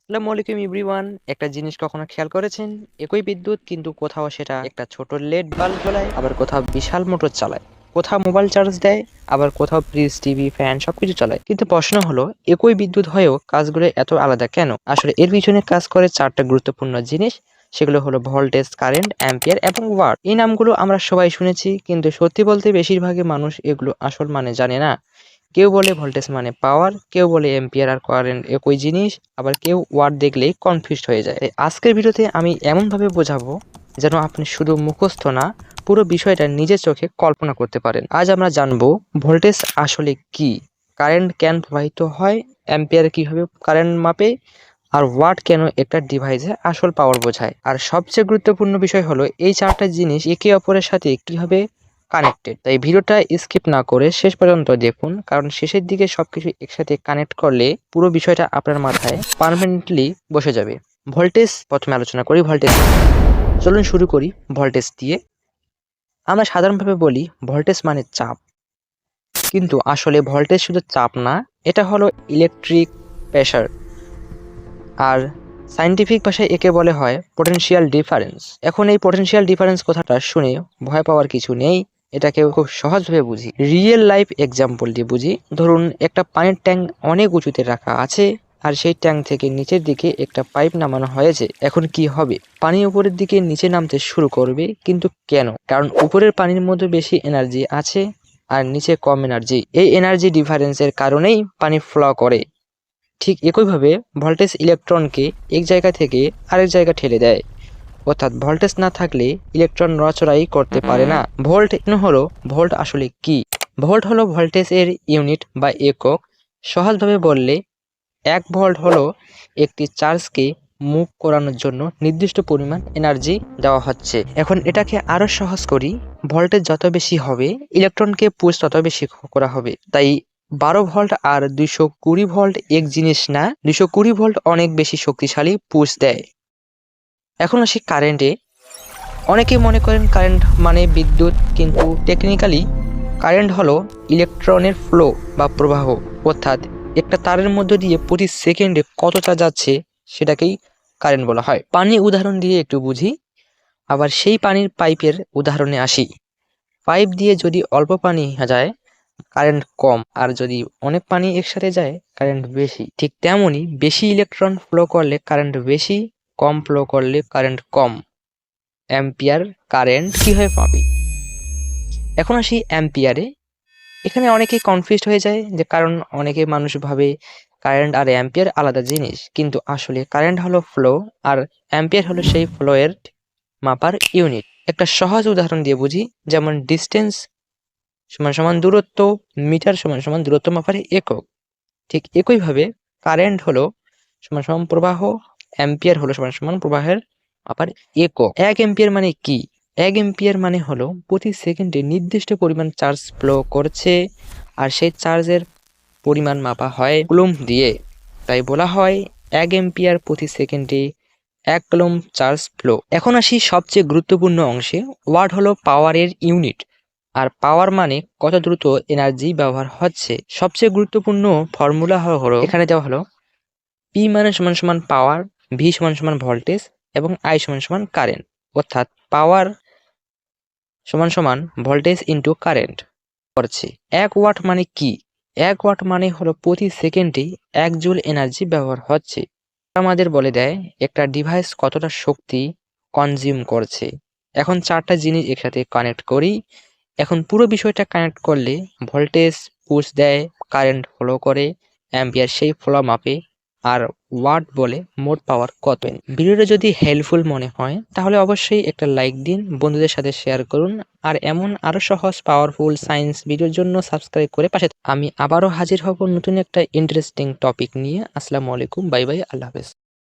আসসালামু আলাইকুম এভরিওয়ান। একটা জিনিস কখনো খেয়াল করেছেন? একই বিদ্যুৎ কিন্তু কোথাও সেটা একটা ছোট লেড বাল্ব জ্বলায়, আবার কোথাও বিশাল মোটর চালায়, কোথাও মোবাইল চার্জ দেয়, আবার কোথাও ফ্রিজ, টিভি, ফ্যান সবকিছু চালায়। কিন্তু প্রশ্ন হলো, একই বিদ্যুৎ হয়েও কাজগুলো এত আলাদা কেন? আসলে এর পিছনে কাজ করে চারটা গুরুত্বপূর্ণ জিনিস। সেগুলো হলো ভোল্টেজ, কারেন্ট, অ্যাম্পিয়ার এবং ওয়াট। এই নামগুলো আমরা সবাই শুনেছি, কিন্তু সত্যি বলতে বেশিরভাগই মানুষ এগুলো আসল মানে জানে না। কেউ বলে ভোল্টেজ মানে পাওয়ার, কেউ বলে এম্পিয়ার আর কারেন্ট একই জিনিস, আবার কেউ ওয়াট দেখলেই কনফিউজড হয়ে যায়। তাই আজকের ভিডিওতে আমি এমনভাবে বোঝাবো যেন আপনি শুধু মুখস্থ না, পুরো বিষয়টা নিজের চোখে কল্পনা করতে পারেন। আজ আমরা জানবো ভোল্টেজ আসলে কি, কারেন্ট কেন প্রবাহিত হয়, অ্যাম্পিয়ার কিভাবে কারেন্ট মাপে, আর ওয়াট কেন একটা ডিভাইসে আসল পাওয়ার বোঝায়। আর সবচেয়ে গুরুত্বপূর্ণ বিষয় হলো এই চারটা জিনিস একে অপরের সাথে কিভাবে কানেক্টেড। তাই ভিডিওটা স্কিপ না করে শেষ পর্যন্ত দেখুন, কারণ শেষের দিকে সবকিছু একসাথে কানেক্ট করলে পুরো বিষয়টা আপনার মাথায় পার্মানেন্টলি বসে যাবে। ভোল্টেজ প্রথমে আলোচনা করি। ভোল্টেজ, চলুন শুরু করি ভোল্টেজ দিয়ে। আমরা সাধারণভাবে বলি ভোল্টেজ মানে চাপ, কিন্তু আসলে ভোল্টেজ শুধু চাপ না, এটা হলো ইলেকট্রিক প্রেসার। আর সায়েন্টিফিক ভাষায় একে বলে হয় পটেনশিয়াল ডিফারেন্স। এখন এই পটেনশিয়াল ডিফারেন্স কথাটা শুনে ভয় পাওয়ার কিছু নেই, এটাকে খুব সহজভাবে বুঝি, রিয়েল লাইফ এক্সাম্পল দিয়ে বুঝি। ধরুন একটা পানির ট্যাঙ্ক অনেক উঁচুতে রাখা আছে, আর সেই ট্যাঙ্ক থেকে নিচের দিকে একটা পাইপ নামানো হয়েছে। এখন কি হবে? পানি উপরের দিকে নিচে নামতে শুরু করবে, কিন্তু কেন? কারণ উপরের পানির মধ্যে বেশি এনার্জি আছে আর নিচে কম এনার্জি। এই এনার্জি ডিফারেন্সের কারণেই পানি ফ্লো করে। ঠিক একইভাবে ভোল্টেজ ইলেকট্রনকে এক জায়গা থেকে আরেক জায়গা ঠেলে দেয়, অর্থাৎ ভোল্টেজ না থাকলে ইলেকট্রন নড়াচড়াই করতে পারে না। ভোল্ট হলো, ভোল্ট আসলে কি? ভোল্ট হলো ভোল্টেজ এর ইউনিট বা একক। সহজভাবে বললে 1 ভোল্ট হলো একটি চার্জকে মুভ করানোর জন্য নির্দিষ্ট পরিমাণ এনার্জি দেওয়া হচ্ছে। এখন এটাকে আরো সহজ করি, ভোল্টেজ যত বেশি হবে ইলেকট্রনকে পুশ তত বেশি করা হবে। তাই 12 ভোল্ট আর 220 ভোল্ট এক জিনিস না, 220 ভোল্ট অনেক বেশি শক্তিশালী পুশ দেয়। এখন আসি কারেন্টে। অনেকে মনে করেন কারেন্ট মানে বিদ্যুৎ, কিন্তু টেকনিক্যালি কারেন্ট হলো ইলেকট্রনের ফ্লো বা প্রবাহ, অর্থাৎ একটা তারের মধ্য দিয়ে প্রতি সেকেন্ডে কতটা যাচ্ছে সেটাকেই কারেন্ট বলা হয়। পানি উদাহরণ দিয়ে একটু বুঝি, আবার সেই পানির পাইপের উদাহরণে আসি। পাইপ দিয়ে যদি অল্প পানি যায় কারেন্ট কম, আর যদি অনেক পানি একসাথে যায় কারেন্ট বেশি। ঠিক তেমনই বেশি ইলেকট্রন ফ্লো করলে কারেন্ট বেশি, কম ফ্লো করলে কারেন্ট কম। অ্যাম্পিয়ার কারেন্ট কিভাবে পাবি? এখন আসি অ্যাম্পিয়ারে। এখানে অনেকেই কনফিউজড হয়ে যায়, যে কারণ অনেকে মানুষ ভাবে কারেন্ট আর অ্যাম্পিয়ার আলাদা জিনিস, কিন্তু আসলে কারেন্ট হলো ফ্লো, আর অ্যাম্পিয়ার হলো সেই ফ্লো এর মাপার ইউনিট। একটা সহজ উদাহরণ দিয়ে বুঝি, যেমন ডিস্টেন্স সমান সমান দূরত্ব, মিটার সমান সমান দূরত্ব মাপার একক। ঠিক একইভাবে কারেন্ট হলো সমান সমান প্রবাহ, অ্যাম্পিয়ার হলো সমান সমান প্রবাহের মাপার একক। 1 এম্পিয়ার মানে কি? 1 এম্পিয়ার মানে হলো প্রতি সেকেন্ডে নির্দিষ্ট পরিমাণ চার্জ ফ্লো করছে, আর সেই চার্জের পরিমাণ মাপা হয় কুলম্ব দিয়ে। তাই বলা হয় 1 এম্পিয়ার প্রতি সেকেন্ডে 1 কুলম্ব চার্জ ফ্লো। এখন আসি সবচেয়ে গুরুত্বপূর্ণ অংশে। ওয়াট হলো পাওয়ারের ইউনিট, আর পাওয়ার মানে কত দ্রুত এনার্জি ব্যবহার হচ্ছে। সবচেয়ে গুরুত্বপূর্ণ ফর্মুলা হলো এখানে দেওয়া হলো, পি মানে সমান সমান পাওয়ার, ভি সমান সমান ভোল্টেজ, এবং আই সমান সমান কারেন্ট, অর্থাৎ পাওয়ার সমান সমান ভোল্টেজ ইন্টু কারেন্ট করছে। 1 ওয়াট মানে কি? 1 ওয়াট মানে হলো প্রতি সেকেন্ডে 1 জুল এনার্জি ব্যবহার হচ্ছে। আমাদের বলে দেয় একটা ডিভাইস কতটা শক্তি কনজিউম করছে। এখন চারটা জিনিস একসাথে কানেক্ট করি। এখন পুরো বিষয়টা কানেক্ট করলে ভোল্টেজ পুশ দেয়, কারেন্ট ফ্লো করে, অ্যাম্পিয়ার সেই ফ্লো মাপে, আর ওয়াট বলে মোট পাওয়ার কত। ভিডিওটা যদি হেল্পফুল মনে হয় তাহলে অবশ্যই একটা লাইক দিন, বন্ধুদের সাথে শেয়ার করুন, আর এমন আরো সহজ পাওয়ারফুল সায়েন্স ভিডিওর জন্য সাবস্ক্রাইব করে পাশে। আমি আবারও হাজির হব নতুন একটা ইন্টারেস্টিং টপিক নিয়ে। আসসালামু আলাইকুম, বাই বাই, আল্লাহ হাফেজ।